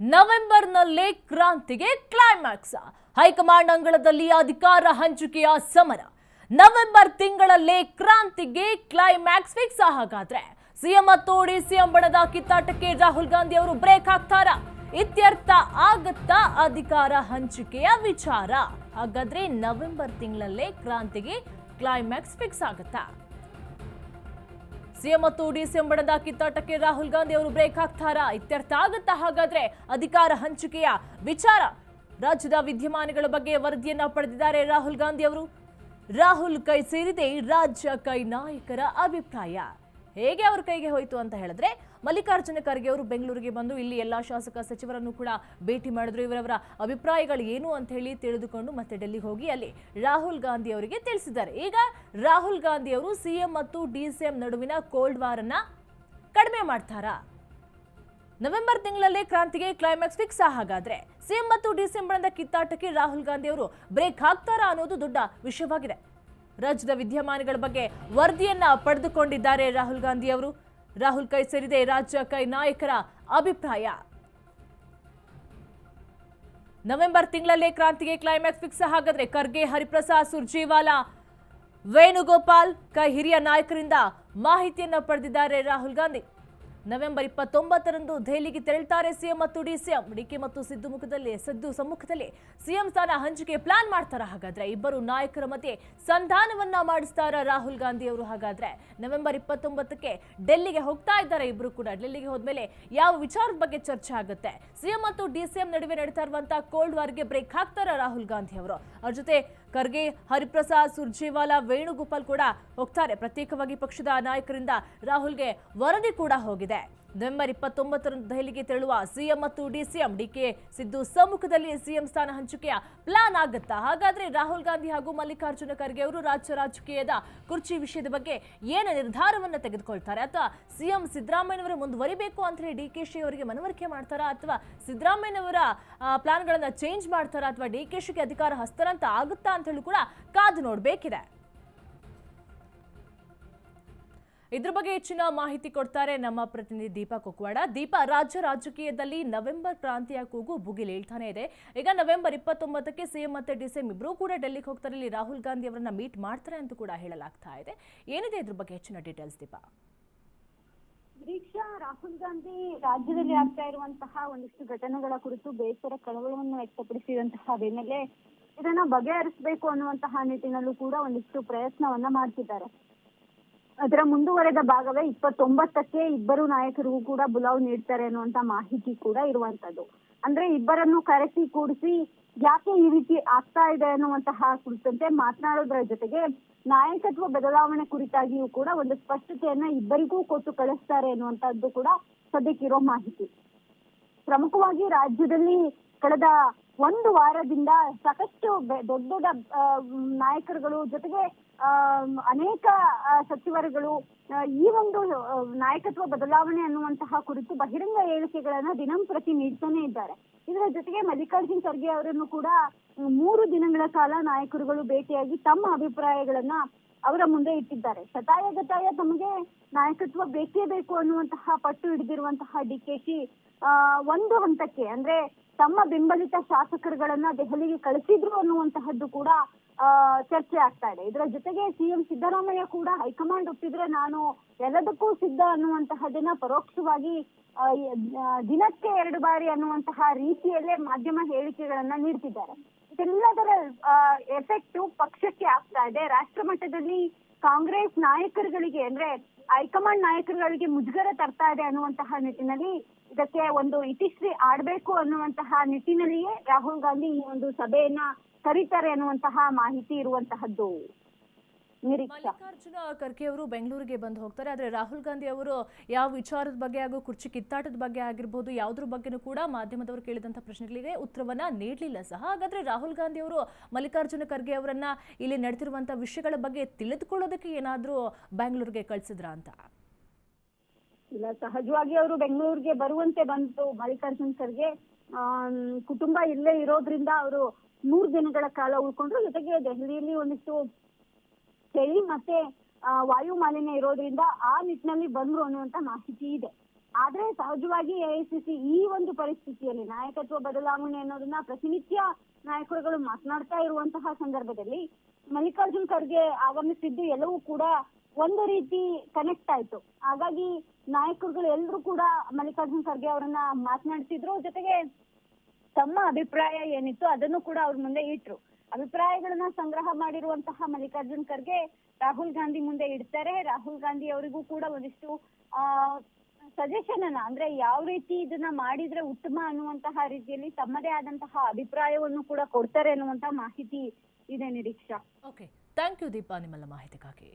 ನವೆಂಬರ್ನಲ್ಲೇ ಕ್ರಾಂತಿಗೆ climax. High command ಅಂಗಳದಲ್ಲಿ ಅಧಿಕಾರ ಹಂಚಿಕೆಯ ಸಮರ. ನವೆಂಬರ್ ತಿಂಗಳಲ್ಲೇ ಕ್ರಾಂತಿಗೆ ಕ್ಲೈಮ್ಯಾಕ್ಸ್ ಫಿಕ್ಸ್. ಹಾಗಾದ್ರೆ ಸಿಎಂ ಮತ್ತು ಡಿಸಿಎಂ ಬಣದ ಕಿತ್ತಾಟಕ್ಕೆ ರಾಹುಲ್ ಗಾಂಧಿ ಅವರು ಬ್ರೇಕ್ ಹಾಕ್ತಾರಾ? ಇತ್ಯರ್ಥ ಆಗತ್ತಾ ಅಧಿಕಾರ ಹಂಚಿಕೆಯ ವಿಚಾರ? ಹಾಗಾದ್ರೆ ನವೆಂಬರ್ ತಿಂಗಳಲ್ಲೇ ಕ್ರಾಂತಿಗೆ ಕ್ಲೈಮ್ಯಾಕ್ಸ್ ಫಿಕ್ಸ್ ಆಗುತ್ತಾ? ಸಿಎಂ ಮತ್ತು ಡಿಸಿಎಂ ಬಣದ ಕಿತ್ತಾಟಕ್ಕೆ ರಾಹುಲ್ ಗಾಂಧಿ ಅವರು ಬ್ರೇಕ್ ಹಾಕ್ತಾರಾ? ಇತ್ಯರ್ಥ ಆಗುತ್ತಾ ಹಾಗಾದ್ರೆ ಅಧಿಕಾರ ಹಂಚಿಕೆಯ ವಿಚಾರ? ರಾಜ್ಯದ ವಿದ್ಯಮಾನಗಳ ಬಗ್ಗೆ ವರದಿಯನ್ನ ಪಡೆದಿದ್ದಾರೆ ರಾಹುಲ್ ಗಾಂಧಿ ಅವರು. ರಾಹುಲ್ ಕೈ ಸೇರಿದೆ ರಾಜ್ಯ ಕೈ ನಾಯಕರ ಅಭಿಪ್ರಾಯ. ಹೇಗೆ ಅವ್ರ ಕೈಗೆ ಹೋಯಿತು ಅಂತ ಹೇಳಿದ್ರೆ, ಮಲ್ಲಿಕಾರ್ಜುನ ಖರ್ಗೆ ಅವರು ಬೆಂಗಳೂರಿಗೆ ಬಂದು ಇಲ್ಲಿ ಎಲ್ಲಾ ಶಾಸಕ ಸಚಿವರನ್ನು ಕೂಡ ಭೇಟಿ ಮಾಡಿದ್ರು. ಇವರವರ ಅಭಿಪ್ರಾಯಗಳು ಏನು ಅಂತ ಹೇಳಿ ತಿಳಿದುಕೊಂಡು ಮತ್ತೆ ಡೆಲ್ಲಿಗೆ ಹೋಗಿ ಅಲ್ಲಿ ರಾಹುಲ್ ಗಾಂಧಿ ಅವರಿಗೆ ತಿಳಿಸಿದ್ದಾರೆ. ಈಗ ರಾಹುಲ್ ಗಾಂಧಿ ಅವರು ಸಿಎಂ ಮತ್ತು ಡಿಸಿಎಂ ನಡುವಿನ ಕೋಲ್ಡ್ ವಾರ್ ಅನ್ನ ಕಡಿಮೆ ಮಾಡ್ತಾರಾ? ನವೆಂಬರ್ ತಿಂಗಳಲ್ಲೇ ಕ್ರಾಂತಿಗೆ ಕ್ಲೈಮ್ಯಾಕ್ಸ್ ಫಿಕ್ಸ್. ಹಾಗಾದ್ರೆ ಸಿಎಂ ಮತ್ತು ಡಿಸಿಎಂ ಬಣದ ಕಿತ್ತಾಟಕ್ಕೆ ರಾಹುಲ್ ಗಾಂಧಿ ಅವರು ಬ್ರೇಕ್ ಹಾಕ್ತಾರಾ ಅನ್ನೋದು ದೊಡ್ಡ ವಿಷಯವಾಗಿದೆ. ರಾಜ್ಯದ ವಿದ್ಯಮಾನಗಳ ಬಗ್ಗೆ ವರದಿಯನ್ನ ಪಡೆದುಕೊಂಡಿದ್ದಾರೆ ರಾಹುಲ್ ಗಾಂಧಿ ಅವರು. ರಾಹುಲ್ ಕೈ ಸೇರಿದೆ ರಾಜ್ಯ ಕೈ ನಾಯಕರ ಅಭಿಪ್ರಾಯ. ನವೆಂಬರ್ ತಿಂಗಳಲ್ಲೇ ಕ್ರಾಂತಿಗೆ ಕ್ಲೈಮ್ಯಾಕ್ಸ್ ಫಿಕ್ಸ್. ಹಾಗಾದ್ರೆ ಖರ್ಗೆ, ಹರಿಪ್ರಸಾದ್, ಸುರ್ಜೇವಾಲಾ, ವೇಣುಗೋಪಾಲ್ ಕೈ ಹಿರಿಯ ನಾಯಕರಿಂದ ಮಾಹಿತಿಯನ್ನ ಪಡೆದಿದ್ದಾರೆ ರಾಹುಲ್ ಗಾಂಧಿ. ನವೆಂಬರ್ 29ರಂದು ದೆಹಲಿಗೆ ತೆರಳುತ್ತಾರೆ ಸಿಎಂ ಮತ್ತು ಡಿಸಿಎಂ. ಡಿಕೆ ಮತ್ತು ಸಿದ್ದು ಸಮ್ಮುಖದಲ್ಲಿ ಸಿಎಂ ಸ್ಥಾನ ಹಂಚಿಕೆ ಪ್ಲಾನ್ ಮಾಡ್ತಾರ? ಹಾಗಾದ್ರೆ ಇಬ್ಬರು ನಾಯಕರ ಮಧ್ಯೆ ಸಂಧಾನವನ್ನ ಮಾಡಿಸ್ತಾರ ರಾಹುಲ್ ಗಾಂಧಿ ಅವರು? ಹಾಗಾದ್ರೆ ನವೆಂಬರ್ 29ಕ್ಕೆ ಡೆಲ್ಲಿಗೆ ಹೋಗ್ತಾ ಇದ್ದಾರೆ ಇಬ್ರು ಕೂಡ. ಡೆಲ್ಲಿಗೆ ಹೋದ್ಮೇಲೆ ಯಾವ ವಿಚಾರದ ಬಗ್ಗೆ ಚರ್ಚೆ ಆಗುತ್ತೆ? ಸಿಎಂ ಮತ್ತು ಡಿಸಿಎಂ ನಡುವೆ ನಡೀತಾ ಇರುವಂತಹ ಕೋಲ್ಡ್ ವಾರ್ಗೆ ಬ್ರೇಕ್ ಹಾಕ್ತಾರ ರಾಹುಲ್ ಗಾಂಧಿ ಅವರು. ಅವ್ರ ಜೊತೆ ಖರ್ಗೆ, ಹರಿಪ್ರಸಾದ್, ಸುರ್ಜೇವಾಲಾ, ವೇಣುಗೋಪಾಲ್ ಕೂಡ ಹೋಗ್ತಾರೆ. ಪ್ರತ್ಯೇಕವಾಗಿ ಪಕ್ಷದ ನಾಯಕರಿಂದ ರಾಹುಲ್ಗೆ ವರದಿ ಕೂಡ ಹೋಗಿದೆ. ನವೆಂಬರ್ 29ರಂದು ದೆಹಲಿಗೆ ತೆರಳುವ ಸಿಎಂ ಮತ್ತು ಡಿಸಿಎಂ. ಡಿಕೆ ಸಿದ್ದು ಸಮ್ಮುಖದಲ್ಲಿ ಸಿಎಂ ಸ್ಥಾನ ಹಂಚಿಕೆಯ ಪ್ಲಾನ್ ಆಗುತ್ತಾ? ಹಾಗಾದ್ರೆ ರಾಹುಲ್ ಗಾಂಧಿ ಹಾಗೂ ಮಲ್ಲಿಕಾರ್ಜುನ ಖರ್ಗೆ ಅವರು ರಾಜ್ಯ ರಾಜಕೀಯದ ಕುರ್ಚಿ ವಿಷಯದ ಬಗ್ಗೆ ಏನು ನಿರ್ಧಾರವನ್ನ ತೆಗೆದುಕೊಳ್ತಾರೆ? ಅಥವಾ ಸಿಎಂ ಸಿದ್ದರಾಮಯ್ಯನವರು ಮುಂದುವರಿಬೇಕು ಅಂತ ಹೇಳಿ ಡಿಕೆಶಿ ಅವರಿಗೆ ಮನವರಿಕೆ ಮಾಡ್ತಾರಾ? ಅಥವಾ ಸಿದ್ದರಾಮಯ್ಯನವರ ಪ್ಲಾನ್ಗಳನ್ನ ಚೇಂಜ್ ಮಾಡ್ತಾರಾ? ಅಥವಾ ಡಿಕೆಶಿಗೆ ಅಧಿಕಾರ ಹಸ್ತಾಂತರ ಆಗುತ್ತಾ ಅಂತ ಹೇಳಿ ಕೂಡ ಕಾದು ನೋಡಬೇಕಿದೆ. ಇದ್ರ ಬಗ್ಗೆ ಹೆಚ್ಚಿನ ಮಾಹಿತಿ ಕೊಡ್ತಾರೆ ನಮ್ಮ ಪ್ರತಿನಿಧಿ ದೀಪಾ ಕುಕ್ವಾಡ. ದೀಪಾ, ರಾಜ್ಯ ರಾಜಕೀಯದಲ್ಲಿ ನವೆಂಬರ್ ಕ್ರಾಂತಿಯ ಕೂಗು ಭುಗಿಲೇಳ್ತಾನೆ ಇದೆ. ಈಗ ನವೆಂಬರ್ 29ಕ್ಕೆ ಸಿಎಂ ಮತ್ತೆ ಡಿಸಿಎಂ ಇಬ್ರು ಕೂಡ ಡೆಲ್ಲಿಗೆ ಹೋಗ್ತಾರೆ. ಇಲ್ಲಿ ರಾಹುಲ್ ಗಾಂಧಿ ಅವರನ್ನ ಮೀಟ್ ಮಾಡ್ತಾರೆ ಅಂತ ಕೂಡ ಹೇಳಲಾಗ್ತಾ ಇದೆ. ಏನಿದೆ ಇದ್ರ ಬಗ್ಗೆ ಹೆಚ್ಚಿನ ಡೀಟೇಲ್ಸ್ ದೀಪಾ? ದೀಕ್ಷಾ, ರಾಹುಲ್ ಗಾಂಧಿ ರಾಜ್ಯದಲ್ಲಿ ಆಗ್ತಾ ಇರುವಂತಹ ಒಂದಿಷ್ಟು ಘಟನೆಗಳ ಕುರಿತು ಬೇಸರ, ಕಳವಳವನ್ನು ವ್ಯಕ್ತಪಡಿಸಿರುವಂತಹ ಬೆನ್ನಲ್ಲೇ ಇದನ್ನ ಬಗೆಹರಿಸಬೇಕು ಅನ್ನುವಂತಹ ನಿಟ್ಟಿನಲ್ಲೂ ಕೂಡ ಒಂದಿಷ್ಟು ಪ್ರಯತ್ನವನ್ನ ಮಾಡ್ತಿದ್ದಾರೆ. ಅದರ ಮುಂದುವರೆದ ಭಾಗವೇ 29ಕ್ಕೆ ಇಬ್ಬರು ನಾಯಕರಿಗೂ ಕೂಡ ಬುಲಾವ್ ನೀಡ್ತಾರೆ ಅನ್ನುವಂತ ಮಾಹಿತಿ ಕೂಡ ಇರುವಂತದ್ದು. ಅಂದ್ರೆ ಇಬ್ಬರನ್ನು ಕರೆಸಿ ಕೂಡಿಸಿ ಯಾಕೆ ಈ ರೀತಿ ಆಗ್ತಾ ಇದೆ ಅನ್ನುವಂತಹ ಕುರಿತಂತೆ ಮಾತನಾಡೋದ್ರ ಜೊತೆಗೆ ನಾಯಕತ್ವ ಬದಲಾವಣೆ ಕುರಿತಾಗಿಯೂ ಕೂಡ ಒಂದು ಸ್ಪಷ್ಟತೆಯನ್ನ ಇಬ್ಬರಿಗೂ ಕೊಟ್ಟು ಕಳಿಸ್ತಾರೆ ಅನ್ನುವಂತದ್ದು ಕೂಡ ಸದ್ಯಕ್ಕಿರೋ ಮಾಹಿತಿ. ಪ್ರಮುಖವಾಗಿ ರಾಜ್ಯದಲ್ಲಿ ಕಳೆದ ಒಂದು ವಾರದಿಂದ ಸಾಕಷ್ಟು ದೊಡ್ಡ ದೊಡ್ಡ ನಾಯಕರುಗಳು ಜೊತೆಗೆ ಅನೇಕ ಸಚಿವರುಗಳು ಈ ಒಂದು ನಾಯಕತ್ವ ಬದಲಾವಣೆ ಅನ್ನುವಂತಹ ಕುರಿತು ಬಹಿರಂಗ ಹೇಳಿಕೆಗಳನ್ನ ದಿನಂಪ್ರತಿ ನೀಡ್ತಾನೆ ಇದ್ದಾರೆ. ಇದರ ಜೊತೆಗೆ ಮಲ್ಲಿಕಾರ್ಜುನ್ ಖರ್ಗೆ ಅವರನ್ನು ಕೂಡ 3 ದಿನಗಳ ಕಾಲ ನಾಯಕರುಗಳು ಭೇಟಿಯಾಗಿ ತಮ್ಮ ಅಭಿಪ್ರಾಯಗಳನ್ನ ಅವರ ಮುಂದೆ ಇಟ್ಟಿದ್ದಾರೆ. ಶತಾಯಗತಾಯ ತಮಗೆ ನಾಯಕತ್ವ ಬೇಕೇ ಬೇಕು ಅನ್ನುವಂತಹ ಪಟ್ಟು ಹಿಡಿದಿರುವಂತಹ ಡಿಕೆಶಿ ಒಂದು ಹಂತಕ್ಕೆ ಅಂದ್ರೆ ತಮ್ಮ ಬೆಂಬಲಿತ ಶಾಸಕರುಗಳನ್ನ ದೆಹಲಿಗೆ ಕಳಿಸಿದ್ರು ಅನ್ನುವಂತಹದ್ದು ಕೂಡ ಚರ್ಚೆ ಆಗ್ತಾ ಇದೆ. ಇದರ ಜೊತೆಗೆ ಸಿಎಂ ಸಿದ್ದರಾಮಯ್ಯ ಕೂಡ ಹೈಕಮಾಂಡ್ ಒಪ್ಪಿದ್ರೆ ನಾನು ಎಲ್ಲದಕ್ಕೂ ಸಿದ್ಧ ಅನ್ನುವಂತಹದನ್ನ ಪರೋಕ್ಷವಾಗಿ ದಿನಕ್ಕೆ 2 ಬಾರಿ ಅನ್ನುವಂತಹ ರೀತಿಯಲ್ಲೇ ಮಾಧ್ಯಮ ಹೇಳಿಕೆಗಳನ್ನ ನೀಡ್ತಿದ್ದಾರೆ. ಇದೆಲ್ಲದರ ಎಫೆಕ್ಟ್ ಪಕ್ಷಕ್ಕೆ ಆಗ್ತಾ ಇದೆ. ರಾಷ್ಟ್ರ ಮಟ್ಟದಲ್ಲಿ ಕಾಂಗ್ರೆಸ್ ನಾಯಕರುಗಳಿಗೆ ಅಂದ್ರೆ ಹೈಕಮಾಂಡ್ ನಾಯಕರುಗಳಿಗೆ ಮುಜುಗರ ತರ್ತಾ ಇದೆ ಅನ್ನುವಂತಹ ನಿಟ್ಟಿನಲ್ಲಿ ಇದಕ್ಕೆ ಒಂದು ಇತಿಶ್ರೀ ಆಡ್ಬೇಕು ಅನ್ನುವಂತಹ ನಿಟ್ಟಿನಲ್ಲಿಯೇ ರಾಹುಲ್ ಗಾಂಧಿ ಈ ಒಂದು ಸಭೆಯನ್ನ ಕರೀತಾರೆ ಅನ್ನುವಂತಹ ಮಾಹಿತಿ ಇರುವಂತಹದ್ದು. ಮಲ್ಲಿಕಾರ್ಜುನ ಖರ್ಗೆ ಅವರು ಬೆಂಗಳೂರಿಗೆ ಬಂದು ಹೋಗ್ತಾರೆ. ಆದ್ರೆ ರಾಹುಲ್ ಗಾಂಧಿ ಅವರು ಯಾವ ವಿಚಾರದ ಬಗ್ಗೆ ಹಾಗೂ ಕುರ್ಚಿ ಕಿತ್ತಾಟದ ಬಗ್ಗೆ ಆಗಿರ್ಬೋದು ಯಾವುದ್ರ ಬಗ್ಗೆನೂ ಕೂಡ ಮಾಧ್ಯಮದವರು ಕೇಳಿದಂತ ಪ್ರಶ್ನೆಗಳಿಗೆ ಉತ್ತರವನ್ನ ನೀಡಲಿಲ್ಲ ಸಹ. ಹಾಗಾದ್ರೆ ರಾಹುಲ್ ಗಾಂಧಿ ಅವರು ಮಲ್ಲಿಕಾರ್ಜುನ ಖರ್ಗೆ ಅವರನ್ನ ಇಲ್ಲಿ ನಡೆದಿರುವಂತಹ ವಿಷಯಗಳ ಬಗ್ಗೆ ತಿಳಿದುಕೊಳ್ಳೋದಕ್ಕೆ ಏನಾದ್ರೂ ಬೆಂಗಳೂರಿಗೆ ಕಳಿಸಿದ್ರ ಅಂತ? ಇಲ್ಲ, ಸಹಜವಾಗಿ ಅವರು ಬೆಂಗಳೂರಿಗೆ ಬರುವಂತೆ ಬಂತು. ಮಲ್ಲಿಕಾರ್ಜುನ್ ಖರ್ಗೆ ಕುಟುಂಬ ಇಲ್ಲೇ ಇರೋದ್ರಿಂದ ಅವರು 3 ದಿನಗಳ ಕಾಲ ಉಳ್ಕೊಂಡ್ರು. ಜೊತೆಗೆ ದೆಹಲಿಯಲ್ಲಿ ಒಂದಿಷ್ಟು ಚಳಿ ಮತ್ತೆ ವಾಯು ಮಾಲಿನ್ಯ ಇರೋದ್ರಿಂದ ಆ ನಿಟ್ಟಿನಲ್ಲಿ ಬಂದ್ರು ಅನ್ನುವಂತ ಮಾಹಿತಿ ಇದೆ. ಆದ್ರೆ ಸಹಜವಾಗಿ ಎಐಸಿಸಿ ಈ ಒಂದು ಪರಿಸ್ಥಿತಿಯಲ್ಲಿ ನಾಯಕತ್ವ ಬದಲಾವಣೆ ಅನ್ನೋದನ್ನ ಪ್ರತಿನಿತ್ಯ ನಾಯಕರುಗಳು ಮಾತನಾಡ್ತಾ ಇರುವಂತಹ ಸಂದರ್ಭದಲ್ಲಿ ಮಲ್ಲಿಕಾರ್ಜುನ್ ಖರ್ಗೆ ಆಗಮಿಸಿದ್ದು ಎಲ್ಲವೂ ಕೂಡ ಒಂದು ರೀತಿ ಕನೆಕ್ಟ್ ಆಯ್ತು. ಹಾಗಾಗಿ ನಾಯಕರುಗಳು ಎಲ್ಲರೂ ಕೂಡ ಮಲ್ಲಿಕಾರ್ಜುನ್ ಖರ್ಗೆ ಅವರನ್ನ ಮಾತನಾಡ್ತಿದ್ರು. ಜೊತೆಗೆ ತಮ್ಮ ಅಭಿಪ್ರಾಯ ಏನಿತ್ತು ಅದನ್ನು ಕೂಡ ಅವ್ರ ಮುಂದೆ ಇಟ್ರು. ಅಭಿಪ್ರಾಯಗಳನ್ನ ಸಂಗ್ರಹ ಮಾಡಿರುವಂತಹ ಮಲ್ಲಿಕಾರ್ಜುನ್ ಖರ್ಗೆ ರಾಹುಲ್ ಗಾಂಧಿ ಮುಂದೆ ಇಡ್ತಾರೆ. ರಾಹುಲ್ ಗಾಂಧಿ ಅವರಿಗೂ ಕೂಡ ಒಂದಿಷ್ಟು ಸಜೆಷನ್ ಅನ್ನ, ಅಂದ್ರೆ ಯಾವ ರೀತಿ ಇದನ್ನ ಮಾಡಿದ್ರೆ ಉತ್ತಮ ಅನ್ನುವಂತಹ ರೀತಿಯಲ್ಲಿ ತಮ್ಮದೇ ಆದಂತಹ ಅಭಿಪ್ರಾಯವನ್ನು ಕೂಡ ಕೊಡ್ತಾರೆ ಅನ್ನುವಂತಹ ಮಾಹಿತಿ ಇದೆ Niriksha. Okay, thank you Deepa ನಿಮ್ಮೆಲ್ಲ ಮಾಹಿತಿಗಾಗಿ.